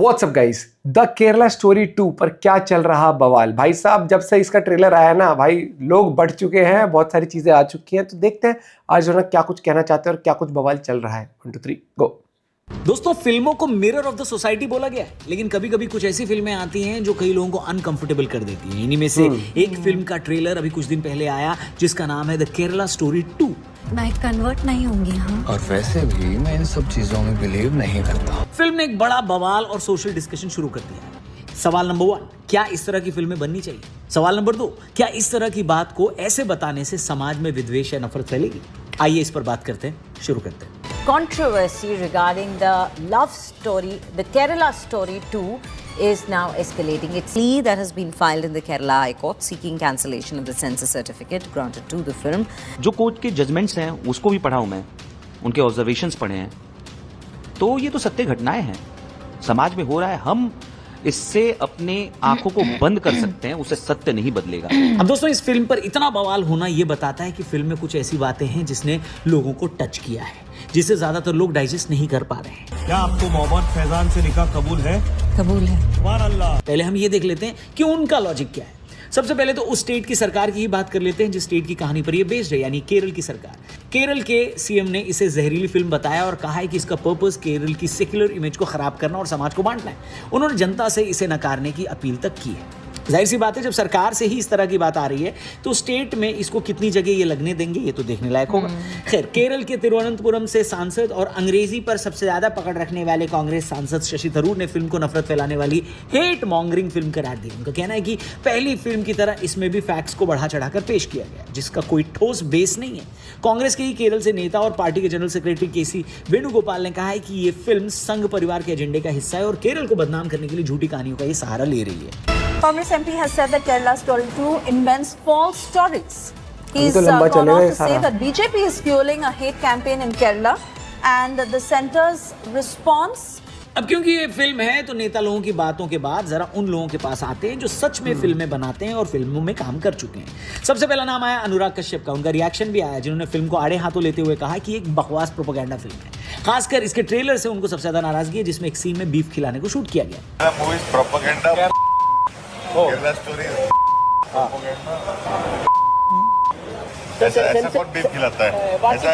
WhatsApp guys, the Kerala story 2 पर क्या चल रहा बवाल। भाई साहब, जब से इसका ट्रेलर आया ना भाई, लोग बढ़ चुके हैं, बहुत सारी चीजें आ चुकी हैं। तो देखते हैं आज जो ना क्या कुछ कहना चाहते हैं और क्या कुछ बवाल चल रहा है। 1 2 3 गो। दोस्तों, फिल्मों को मिरर ऑफ द सोसाइटी बोला गया है, लेकिन कभी कभी कुछ ऐसी फिल्में आती हैं जो कई लोगों को अनकंफर्टेबल कर देती हैं। इन्हीं में से एक फिल्म का ट्रेलर अभी कुछ दिन पहले आया जिसका नाम है द केरला स्टोरी 2। मैं कन्वर्ट नहीं होंगी। हाँ, और वैसे भी मैं इन सब चीजों में बिलीव नहीं करता। फिल्म ने एक बड़ा बवाल और सोशल डिस्कशन शुरू कर दिया है। सवाल नंबर 1, क्या इस तरह की फिल्में बननी चाहिए? सवाल नंबर 2, क्या इस तरह की बात को ऐसे बताने से समाज में विद्वेष या नफरत फैलेगी? आइए इस पर बात करते हैं, शुरू करते हैं। Controversy regarding the love story, the Kerala Story 2, is now escalating. It's a plea that has been filed in the Kerala High Court seeking cancellation of the censor certificate granted to the film. जो court के judgements हैं उसको भी पढ़ा हूं मैं, उनके observations पढ़े हैं, तो ये तो सत्य घटनाएं हैं, समाज में हो रहा है। हम इससे अपने आंखों को बंद कर सकते हैं, उससे सत्य नहीं बदलेगा। अब दोस्तों, इस फिल्म पर इतना बवाल होना ये बताता है कि फिल्म में कुछ ऐसी बातें हैं जिसने लोगों को टच किया है, जिसे ज्यादातर लोग डाइजेस्ट नहीं कर पा रहे हैं। क्या आपको मोहम्मद फैजान से निकाह कबूल है? कबूल है। सुभान अल्लाह। पहले हम ये देख लेते हैं कि उनका लॉजिक क्या है। सबसे पहले तो उस स्टेट की सरकार की ही बात कर लेते हैं जिस स्टेट की कहानी पर ये बेस्ड है, यानी केरल की सरकार। केरल के सीएम ने इसे जहरीली फिल्म बताया और कहा है कि इसका पर्पस केरल की सेक्युलर इमेज को खराब करना और समाज को बांटना है। उन्होंने जनता से इसे नकारने की अपील तक की है। जाहिर सी बात है, जब सरकार से ही इस तरह की बात आ रही है तो स्टेट में इसको कितनी जगह ये लगने देंगे, ये तो देखने लायक होगा। खैर, केरल के तिरुवनंतपुरम से सांसद और अंग्रेजी पर सबसे ज्यादा पकड़ रखने वाले कांग्रेस सांसद शशि थरूर ने फिल्म को नफरत फैलाने वाली हेट मॉन्गरिंग फिल्म करार दी। उनका कहना है कि पहली फिल्म की तरह इसमें भी फैक्ट्स को बढ़ा चढ़ाकर पेश किया गया, जिसका कोई ठोस बेस नहीं है। कांग्रेस के ही केरल से नेता और पार्टी के जनरल सेक्रेटरी केसी वेणुगोपाल ने कहा है कि ये फिल्म संघ परिवार के एजेंडे का हिस्सा है और केरल को बदनाम करने के लिए झूठी कहानियों का ये सहारा ले रही है। Congress MP has said that Kerala Story 2 invents false stories. He's तो लंबा gone on चलेगा to say that BJP is fueling a hate campaign in Kerala and the center's response. अब क्योंकि ये फिल्म है तो नेता लोगों की बातों के बाद जरा उन लोगों के पास आते हैं जो सच में फिल्में बनाते हैं और फिल्मों में काम कर चुके हैं। सबसे पहला नाम आया अनुराग कश्यप का। उनका रिएक्शन भी आया, जिन्होंने फिल्म को आड़े हाथों लेते हुए कहा कि एक बकवास प्रोपेगेंडा फिल्म है। खासकर इसके ट्रेलर से उनको सबसे ज्यादा नाराजगी है, जिसमें एक सीन में बीफ खिलाने को शूट किया गया। ऐसा कौन बीफ खिलाता है?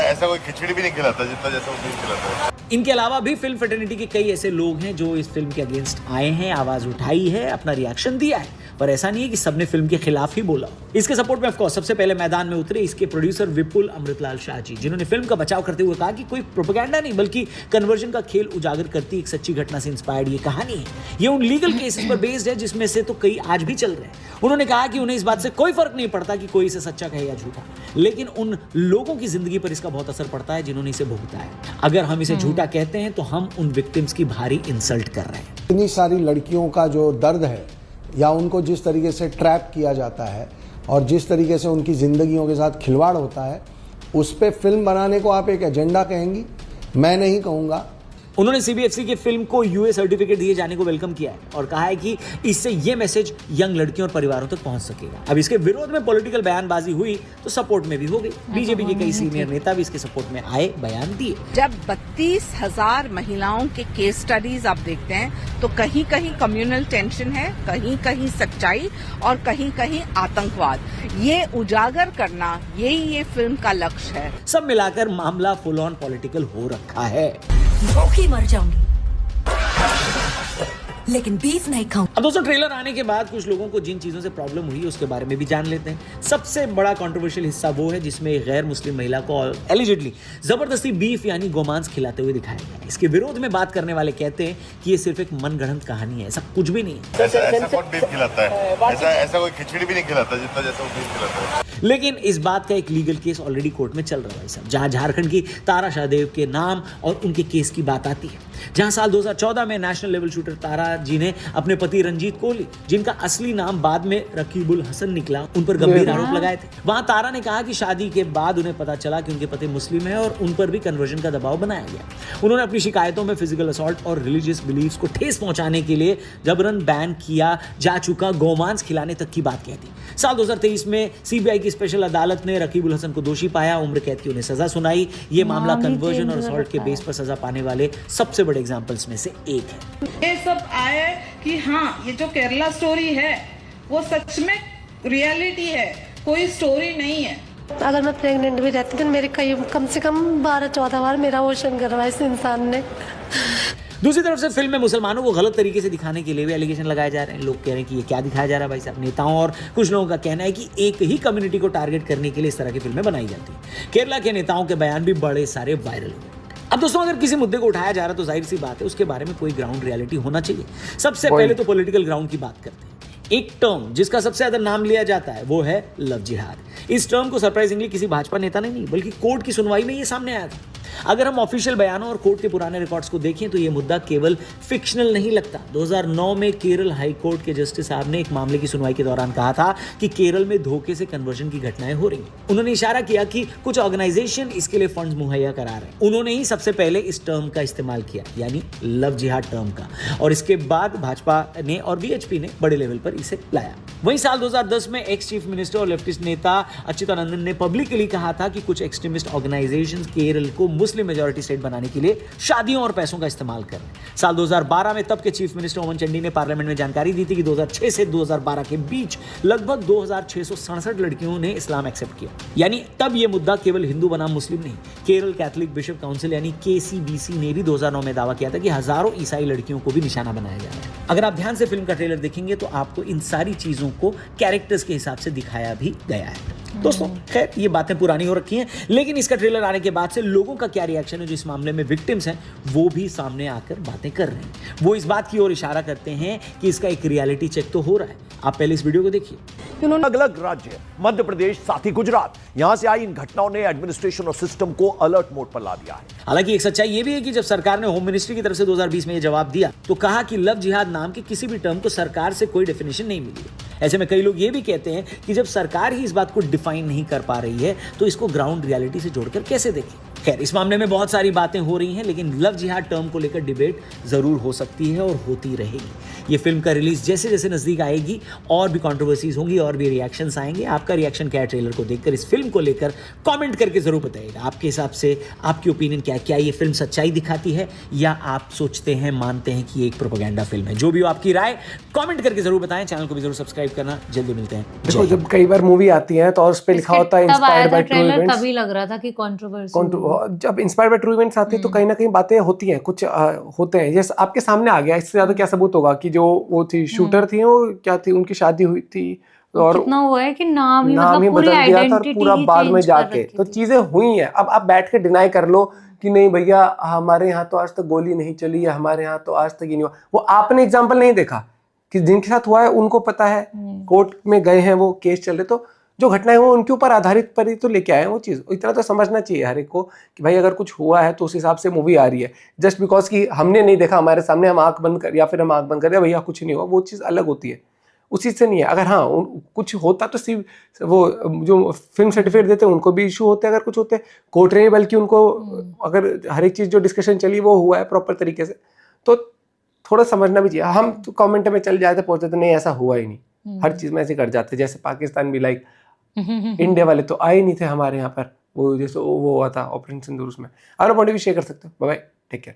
ऐसा कोई खिचड़ी भी नहीं खिलाता जितना जैसा वो बीफ खिलाता है। इनके अलावा भी फिल्म फ्रेटर्निटी के कई ऐसे लोग हैं जो इस फिल्म के अगेंस्ट आए हैं, आवाज उठाई है, अपना रिएक्शन दिया है, पर ऐसा नहीं है कि सबने फिल्म के खिलाफ ही बोला। इसके सपोर्ट में ऑफकोर्स सबसे पहले मैदान में उतरे इसके प्रोड्यूसर विपुल अमृतलाल शाह जी, जिन्होंने फिल्म का बचाव करते हुए कहा कि कोई प्रोपेगेंडा नहीं बल्कि कन्वर्जन का खेल उजागर करती एक सच्ची घटना से इंस्पायर्ड ये कहानी है। ये उन लीगल केसेस पर बेस्ड है जिसमें से तो कई आज भी चल रहे हैं। उन्होंने कहा कि उन्हें इस बात से कोई फर्क नहीं पड़ता कि कोई इसे सच्चा कहे या झूठा, लेकिन उन लोगों की जिंदगी पर इसका बहुत असर पड़ता है जिन्होंने इसे भुगता है। अगर हम इसे झूठा कहते हैं तो हम उन विक्टिम्स की भारी इंसल्ट कर रहे हैं। इतनी सारी लड़कियों का जो दर्द है या उनको जिस तरीके से ट्रैप किया जाता है और जिस तरीके से उनकी ज़िंदगियों के साथ खिलवाड़ होता है, उस पे फिल्म बनाने को आप एक एजेंडा कहेंगी? मैं नहीं कहूँगा। उन्होंने सीबीएफसी की फिल्म को यूए सर्टिफिकेट दिए जाने को वेलकम किया है और कहा है कि इससे ये मैसेज यंग लड़कियों और परिवारों तक पहुंच सकेगा। अब इसके विरोध में पॉलिटिकल बयानबाजी हुई तो सपोर्ट में भी हो गई। बीजेपी के कई सीनियर नेता भी इसके सपोर्ट में आए, बयान दिए। जब 32,000 महिलाओं के केस स्टडीज आप देखते हैं तो कहीं कहीं कम्युनल टेंशन है, कहीं कहीं सच्चाई और कहीं कहीं आतंकवाद। ये उजागर करना, यही ये फिल्म का लक्ष्य है। सब मिलाकर मामला फुल ऑन पॉलिटिकल हो रखा है। भूखी मर जाऊंगी लेकिन बीफ नहीं खाऊं। अब दोस्तों, ट्रेलर आने के बाद कुछ लोगों को जिन चीजों से प्रॉब्लम हुई उसके बारे में भी जान लेते हैं। सबसे बड़ा कंट्रोवर्शियल हिस्सा वो है जिसमें एक गैर मुस्लिम महिला को एलिजिडली जबरदस्ती बीफ यानी गोमांस खिलाते हुए दिखाया गया। इसके विरोध में बात करने वाले कहते हैं कि ये सिर्फ एक मनगढ़ंत कहानी है, ऐसा कुछ भी नहीं है। ऐसा कौन बीफ खिलाता है? ऐसा कोई खिचड़ी भी नहीं खिलाता जितना जैसा वो बीफ खिलाता है। लेकिन इस बात का एक लीगल केस ऑलरेडी कोर्ट में चल रहा है साहब, जहां झारखंड की तारा शाहदेव के नाम और उनके केस की बात आती है। जहां साल 2014 में नेशनल लेवल शूटर तारा जी ने अपने पति रंजीत कोहली, जिनका असली नाम बाद में रकीबुल हसन निकला, उन पर गंभीर आरोप लगाए थे। वहां तारा ने कहा कि शादी के बाद उन्हें पता चला कि उनके पति मुस्लिम है और उन पर भी कन्वर्जन का दबाव बनाया गया। उन्होंने अपनी शिकायतों में फिजिकल असॉल्ट और रिलीजियस बिलीफ्स को ठेस पहुंचाने के लिए जबरन बैन किया जा चुका गोमांस खिलाने तक की बात कह दी। साल 2023 में सीबीआई की स्पेशल अदालत ने रकीबुल हसन को दोषी पाया, उम्र कैद की उन्हें सजा सुनाई। ये मामला कन्वर्जन और असॉल्ट के बेस पर सजा पाने वाले सबसे बड़े एग्जाम्पल्स में से एक है। ये सब आए कि हाँ, ये जो केरला स्टोरी है वो सच में रियलिटी है, कोई स्टोरी नहीं है। अगर मैं प्रेग्नेंट भी रहती तो मेरे कम से कम 12-14 बार मेरा अबॉर्शन करवाया इस इंसान ने। दूसरी तरफ से फिल्म में मुसलमानों को गलत तरीके से दिखाने के लिए भी एलिगेशन लगाए जा रहे हैं। लोग कह रहे हैं कि ये क्या दिखाया जा रहा है भाई साहब। नेताओं और कुछ लोगों का कहना है कि एक ही कम्युनिटी को टारगेट करने के लिए इस तरह की फिल्में बनाई जाती हैं। केरला के नेताओं के बयान भी बड़े सारे वायरल हुए। अब दोस्तों, अगर किसी मुद्दे को उठाया जा रहा है तो जाहिर सी बात है उसके बारे में कोई ग्राउंड रियलिटी होना चाहिए। सबसे पहले तो पॉलिटिकल ग्राउंड की बात करते हैं। एक टर्म जिसका सबसे ज्यादा नाम लिया जाता है वो है लव जिहाद। इस टर्म को सरप्राइजिंगली किसी भाजपा नेता ने नहीं बल्कि कोर्ट की सुनवाई में ये सामने आया था। अगर हम ऑफिशियल बयानों और कोर्ट के पुराने रिकॉर्ड्स को देखें तो ये मुद्दा केवल फिक्शनल नहीं लगता। 2009 में केरल हाई कोर्ट के जस्टिस साहब ने एक मामले की सुनवाई के दौरान कहा था कि केरल में धोखे से कन्वर्जन की घटनाएं हो रही हैं। उन्होंने इशारा किया कि कुछ ऑर्गेनाइजेशन इसके लिए फंड्स मुहैया करा रहे हैं। उन्होंने ही सबसे पहले इस टर्म का इस्तेमाल किया, यानी लव जिहाद टर्म का, और इसके बाद भाजपा ने और वीएचपी ने बड़े लेवल पर इसे लाया। वहीं साल 2010 में एक्स चीफ मिनिस्टर और लेफ्टिस्ट नेता अच्युतानंदन ने पब्लिकली कहा था कि कुछ एक्सट्रीमिस्ट ऑर्गेनाइजेशंस केरल को मुस्लिम मेजॉरिटी स्टेट बनाने के लिए शादियों और पैसों का इस्तेमाल कर रहे हैं। साल 2012 में तब के चीफ मिनिस्टर ओमन चांडी ने पार्लियामेंट में जानकारी दी थी कि 2006 से 2012 के बीच लगभग 2667 लड़कियों ने इस्लाम एक्सेप्ट किया। यानी तब यह मुद्दा केवल हिंदू बनाम मुस्लिम नहीं, केरल कैथोलिक बिशप काउंसिल यानी केसीबीसी ने भी 2009 में दावा किया था कि हजारों ईसाई लड़कियों को भी निशाना बनाया जा रहा है। अगर आप ध्यान से फिल्म का ट्रेलर देखेंगे तो आपको इन सारी चीजों को कैरेक्टर्स के हिसाब से दिखाया भी गया है। दोस्तों, खैर ये बातें पुरानी हो रखी हैं, लेकिन इसका ट्रेलर आने के बाद से लोगों का क्या रिएक्शन है जो इस मामले में विक्टिम्स हैं वो भी सामने आकर बातें कर रहे हैं। वो इस बात की ओर इशारा करते हैं कि इसका एक रियलिटी चेक तो हो रहा है। आप पहले इस वीडियो को देखिए। अलग अलग राज्य, मध्य प्रदेश साथ ही गुजरात, यहां से आई इन घटनाओं ने एडमिनिस्ट्रेशन और सिस्टम को अलर्ट मोड पर ला दिया है। हालांकि एक सच्चाई ये भी है कि जब सरकार ने होम मिनिस्ट्री की तरफ से 2020 में ये जवाब दिया तो कहा कि लव जिहाद नाम के किसी भी टर्म को सरकार से कोई डेफिनेशन नहीं मिली है। ऐसे में कई लोग ये भी कहते हैं कि जब सरकार ही इस बात को डिफाइन नहीं कर पा रही है तो इसको ग्राउंड रियलिटी से जोड़कर कैसे देखें। खैर, इस मामले में बहुत सारी बातें हो रही हैं, लेकिन लव जिहाद टर्म को लेकर डिबेट जरूर हो सकती है और होती रहेगी। ये फिल्म का रिलीज जैसे जैसे नजदीक आएगी और भी कंट्रोवर्सीज होंगी और भी रिएक्शंस आएंगे। आपका रिएक्शन क्या है ट्रेलर को देखकर, इस फिल्म को लेकर कमेंट करके जरूर बताइएगा। आपके हिसाब से आपकी ओपिनियन क्या है? क्या ये फिल्म सच्चाई दिखाती है या आप सोचते हैं, मानते हैं कि ये एक प्रोपेगेंडा फिल्म है? जो भी हो आपकी राय कमेंट करके जरूर बताएं। चैनल को भी जरूर सब्सक्राइब करना। जल्दी मिलते हैं। देखो, जब कई बार मूवी आती है तो उस पे लिखा होता है इंस्पायर्ड बाय ट्रू इवेंट्स। तभी लग रहा था कि कंट्रोवर्सी, जब इंस्पायर्ड बाय ट्रू इवेंट्स आती है तो कहीं ना कहीं बातें होती हैं, कुछ होते हैं। जैसे आपके सामने आ गया, इससे ज्यादा क्या सबूत होगा कि जो वो थी शूटर थी, वो क्या थी, उनकी शादी हुई थी और कितना हुआ है कि नाम ही बदल दिया था और पूरा बाद में जाके तो चीजें हुई हैं। अब आप बैठ के डिनाई कर लो कि नहीं भैया हमारे यहाँ तो आज तक गोली नहीं चली है, हमारे यहाँ तो आज तक ये नहीं हुआ। वो आपने एग्जाम्पल नहीं देखा कि जिनके साथ हुआ है उनको पता है, कोर्ट में गए हैं, वो केस चल रहे, तो जो घटनाएं वो उनके ऊपर आधारित पर ही तो लेके आए वो चीज़। इतना तो समझना चाहिए हर एक को कि भाई अगर कुछ हुआ है तो उस हिसाब से मूवी आ रही है। जस्ट बिकॉज कि हमने नहीं देखा हमारे सामने, हम आंख बंद कर या फिर हम आंख बंद कर भैया कुछ नहीं हुआ, वो चीज़ अलग होती है, उस चीज़ से नहीं है। अगर हाँ कुछ होता तो सिर्फ वो जो फिल्म सर्टिफिकेट देते हैं उनको भी इशू होते हैं, अगर कुछ होते कोर्ट नहीं, बल्कि उनको अगर हर एक चीज़ जो डिस्कशन चली वो हुआ है प्रॉपर तरीके से, तो थोड़ा समझना भी चाहिए। हम तो कमेंट में चल जाते पहुंचते नहीं, ऐसा हुआ ही नहीं, हर चीज़ में ऐसे कर जाते। जैसे पाकिस्तान भी लाइक इंडिया वाले तो आए नहीं थे हमारे यहाँ पर, वो जैसे वो हुआ था ऑपरेशन सिंदूर, उसमें आप पॉइंट भी शेयर कर सकते हो। Bye bye, take care.